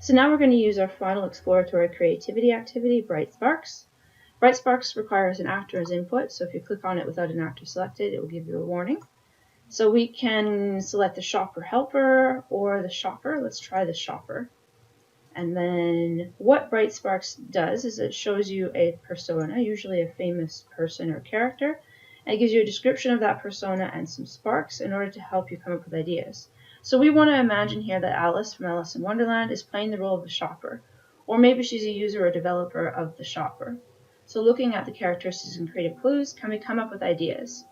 So now we're going to use our final exploratory creativity activity, Bright Sparks. Bright Sparks requires an actor as input, so if you click on it without an actor selected, it will give you a warning. So we can select the shopper helper or the shopper. Let's try the shopper. And then what Bright Sparks does is it shows you a persona, usually a famous person or character, and it gives you a description of that persona and some sparks in order to help you come up with ideas. So we want to imagine here that Alice from Alice in Wonderland is playing the role of the shopper, or maybe she's a user or developer of the shopper. So looking at the characteristics and creative clues, can we come up with ideas?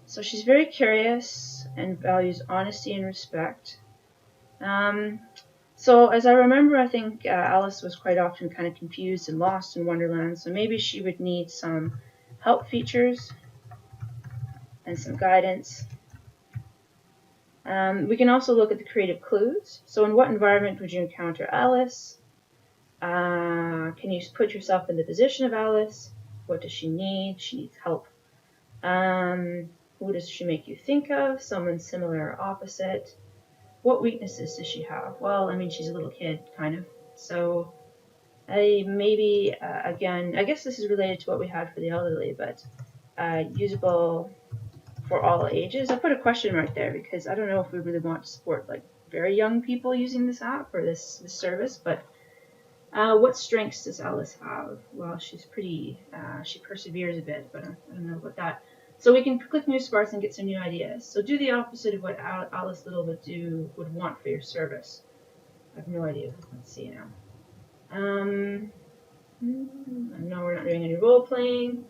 So she's very curious and values honesty and respect. So as I remember, I think Alice was quite often kind of confused and lost in Wonderland, so maybe she would need some help features and some guidance. We can also look at the creative clues. So in what environment would you encounter Alice? Can you put yourself in the position of Alice? What does she need? She needs help. Who does she make you think of? Someone similar or opposite? What weaknesses does she have? Well, I mean, she's a little kid, kind of. So maybe, again, I guess this is related to what we had for the elderly, but usable for all ages. I put a question mark there because I don't know if we really want to support like very young people using this app or this service, but what strengths does Alice have? Well, she's pretty, she perseveres a bit, but I don't know about that. So we can click New Sparks and get some new ideas. So do the opposite of what Alice Little would want for your service. I have no idea. Let's see now. No, we're not doing any role playing.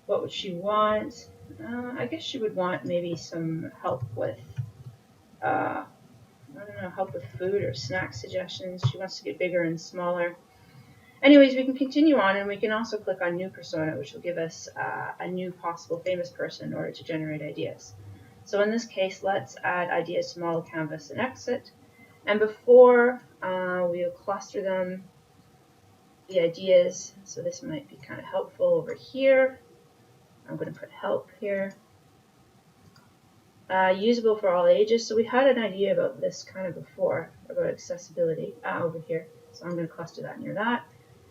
What would she want? I guess she would want maybe some help with, I don't know, help with food or snack suggestions. She wants to get bigger and smaller. Anyways, we can continue on, and we can also click on New Persona, which will give us a new possible famous person in order to generate ideas. So in this case, let's add ideas to model canvas and exit. And before we'll cluster them, the ideas. So this might be kind of helpful over here. I'm going to put help here. Usable for all ages. So we had an idea about this kind of before, about accessibility over here. So I'm going to cluster that near that.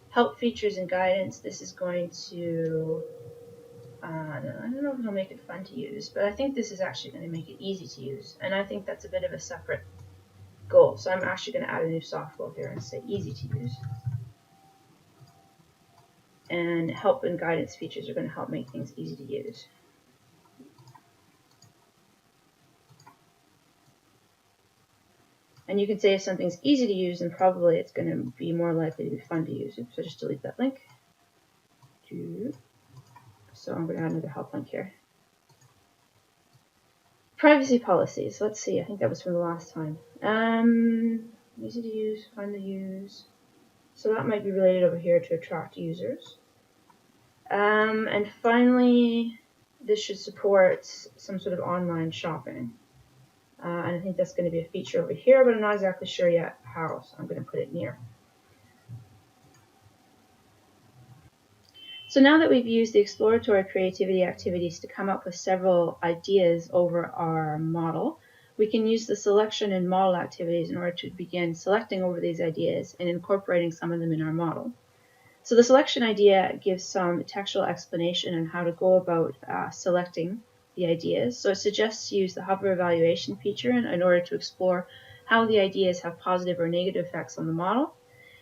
Help features and guidance. This is going to, I don't know if it'll make it fun to use, but I think this is actually going to make it easy to use. And I think that's a bit of a separate goal. So I'm actually going to add a new software here and say easy to use. And help and guidance features are going to help make things easy to use. And you can say if something's easy to use, then probably it's going to be more likely to be fun to use. Oops, so just delete that link. So I'm going to add another help link here. Privacy policies. Let's see. I think that was from the last time. Easy to use, fun to use. So that might be related over here to attract users. And finally, this should support some sort of online shopping. And I think that's going to be a feature over here, but I'm not exactly sure yet how, so I'm going to put it near. So now that we've used the exploratory creativity activities to come up with several ideas over our model, we can use the selection and model activities in order to begin selecting over these ideas and incorporating some of them in our model. So the selection idea gives some textual explanation on how to go about selecting the ideas. So it suggests to use the hover evaluation feature in order to explore how the ideas have positive or negative effects on the model,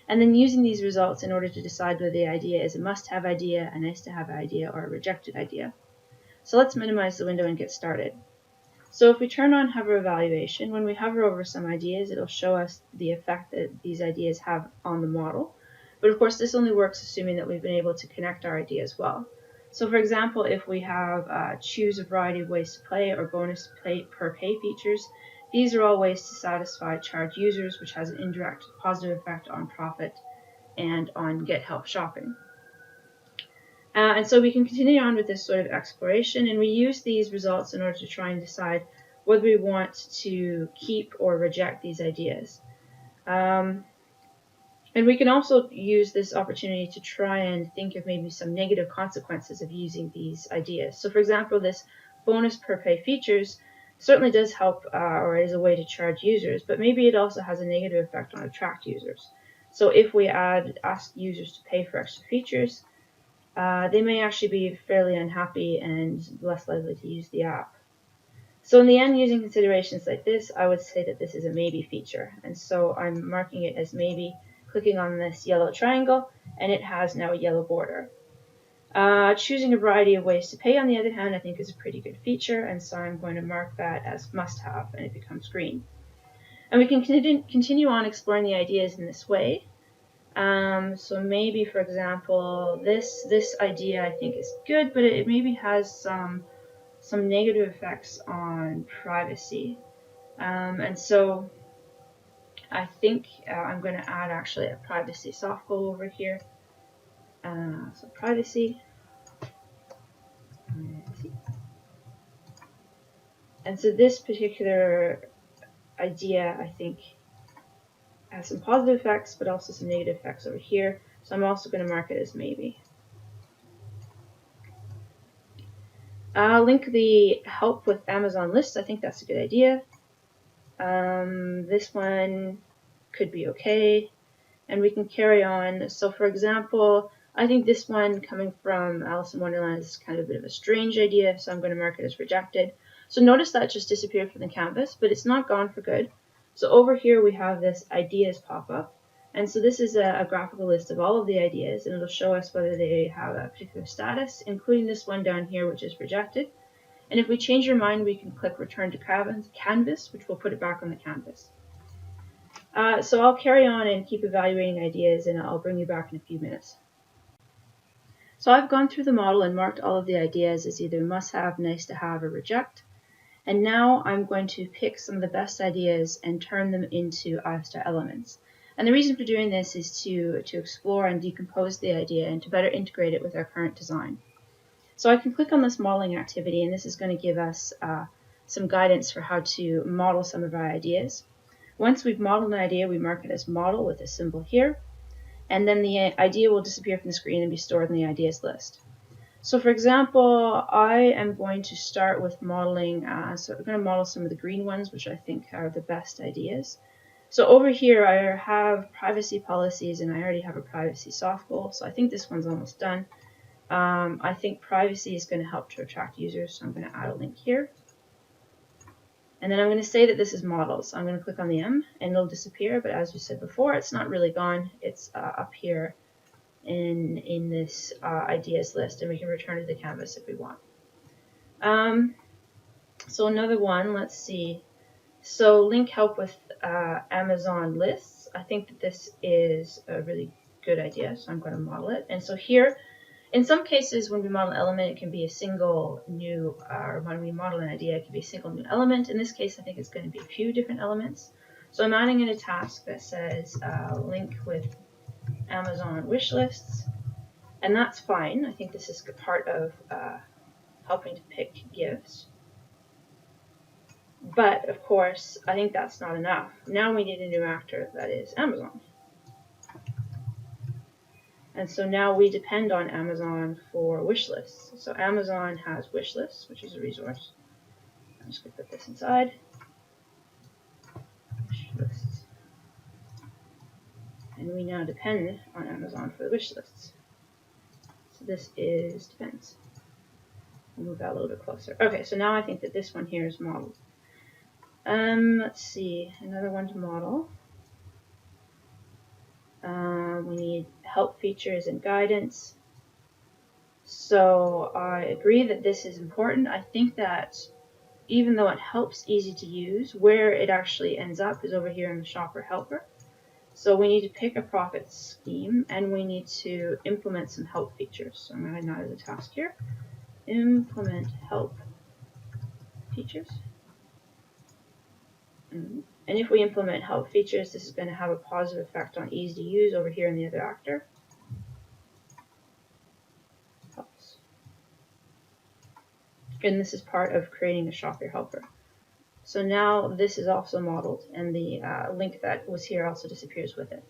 and then using these results in order to decide whether the idea is a must-have idea, a nice-to-have idea, or a rejected idea. So let's minimize the window and get started. So if we turn on hover evaluation, when we hover over some ideas, it'll show us the effect that these ideas have on the model. But of course, this only works assuming that we've been able to connect our ideas well. So for example, if we have choose a variety of ways to play or bonus per pay features, these are all ways to satisfy charged users, which has an indirect positive effect on profit and on get help shopping. And so we can continue on with this sort of exploration, and we use these results in order to try and decide whether we want to keep or reject these ideas. And we can also use this opportunity to try and think of maybe some negative consequences of using these ideas. So for example, this bonus per pay features certainly does help or is a way to charge users, but maybe it also has a negative effect on attract users. So if we ask users to pay for extra features, they may actually be fairly unhappy and less likely to use the app. So in the end, using considerations like this, I would say that this is a maybe feature. And so I'm marking it as maybe, clicking on this yellow triangle, and it has now a yellow border. Choosing a variety of ways to pay, on the other hand, I think is a pretty good feature, and so I'm going to mark that as must-have, and it becomes green. And we can continue on exploring the ideas in this way. So maybe, for example, this idea I think is good, but it maybe has some negative effects on privacy. And so I think I'm going to add actually a privacy soft goal over here. So privacy. And so this particular idea, I think, has some positive effects, but also some negative effects over here. So I'm also going to mark it as maybe. Link the help with Amazon lists. I think that's a good idea. This one could be okay. And we can carry on. So for example, I think this one coming from Alice in Wonderland is kind of a bit of a strange idea, so I'm going to mark it as rejected. So notice that just disappeared from the canvas, but it's not gone for good. So over here we have this ideas pop-up. And so this is a graphical list of all of the ideas, and it'll show us whether they have a particular status, including this one down here, which is rejected. And if we change our mind, we can click return to canvas, which will put it back on the canvas. So I'll carry on and keep evaluating ideas, and I'll bring you back in a few minutes. So I've gone through the model and marked all of the ideas as either must have, nice to have, or reject. And now I'm going to pick some of the best ideas and turn them into ISTAR elements. And the reason for doing this is to explore and decompose the idea and to better integrate it with our current design. So I can click on this modeling activity, and this is going to give us some guidance for how to model some of our ideas. Once we've modeled an idea, we mark it as model with a symbol here, and then the idea will disappear from the screen and be stored in the ideas list. So for example, I am going to start with modeling, so I'm going to model some of the green ones, which I think are the best ideas. So over here I have privacy policies, and I already have a privacy soft goal, so I think this one's almost done. I think privacy is going to help to attract users, so I'm going to add a link here. And then I'm going to say that this is models. So I'm going to click on the M, and it'll disappear, but as we said before, it's not really gone. It's up here in this ideas list, and we can return to the canvas if we want. So another one, let's see. So link help with Amazon lists. I think that this is a really good idea, so I'm going to model it. And so here, in some cases, when we model an element, it can be a single new, or when we model an idea, it can be a single new element. In this case, I think it's going to be a few different elements. So I'm adding in a task that says link with Amazon wish lists, and that's fine. I think this is part of helping to pick gifts. But of course, I think that's not enough. Now we need a new actor, that is Amazon. And so now we depend on Amazon for wish lists. So Amazon has wish lists, which is a resource. I'm just going to put this inside. Wish lists. And we now depend on Amazon for the wish lists. So this is depends. I'll move that a little bit closer. Okay, so now I think that this one here is modeled. Let's see, another one to model. We need help features and guidance. So I agree that this is important. I think that even though it helps easy to use, where it actually ends up is over here in the shopper helper. So we need to pick a profit scheme, and we need to implement some help features. So I'm going to add that as a task here. Implement help features. And if we implement help features, this is going to have a positive effect on easy to use over here in the other actor. Helps. And this is part of creating a shopper helper. So now this is also modeled, and the link that was here also disappears with it.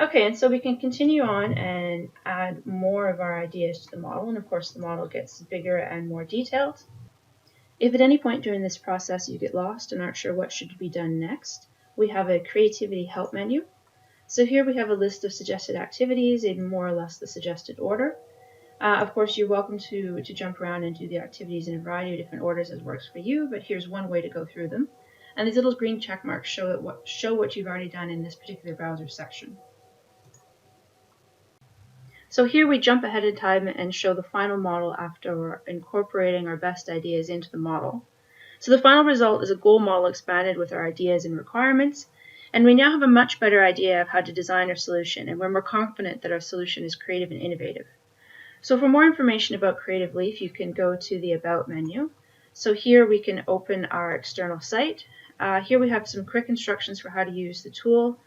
Okay, and so we can continue on and add more of our ideas to the model, and of course the model gets bigger and more detailed. If at any point during this process you get lost and aren't sure what should be done next, we have a creativity help menu. So here we have a list of suggested activities in more or less the suggested order. Of course, you're welcome to jump around and do the activities in a variety of different orders as works for you, but here's one way to go through them. And these little green check marks show what you've already done in this particular browser section. So here we jump ahead in time and show the final model after incorporating our best ideas into the model. So the final result is a goal model expanded with our ideas and requirements, and we now have a much better idea of how to design our solution, and we're more confident that our solution is creative and innovative. So for more information about Creative Leaf, you can go to the About menu. So here we can open our external site. Here we have some quick instructions for how to use the tool.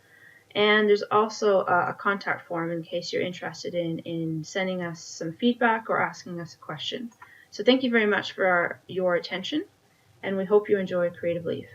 And there's also a contact form in case you're interested in sending us some feedback or asking us a question. So thank you very much for your attention, and we hope you enjoy Creative Leaf.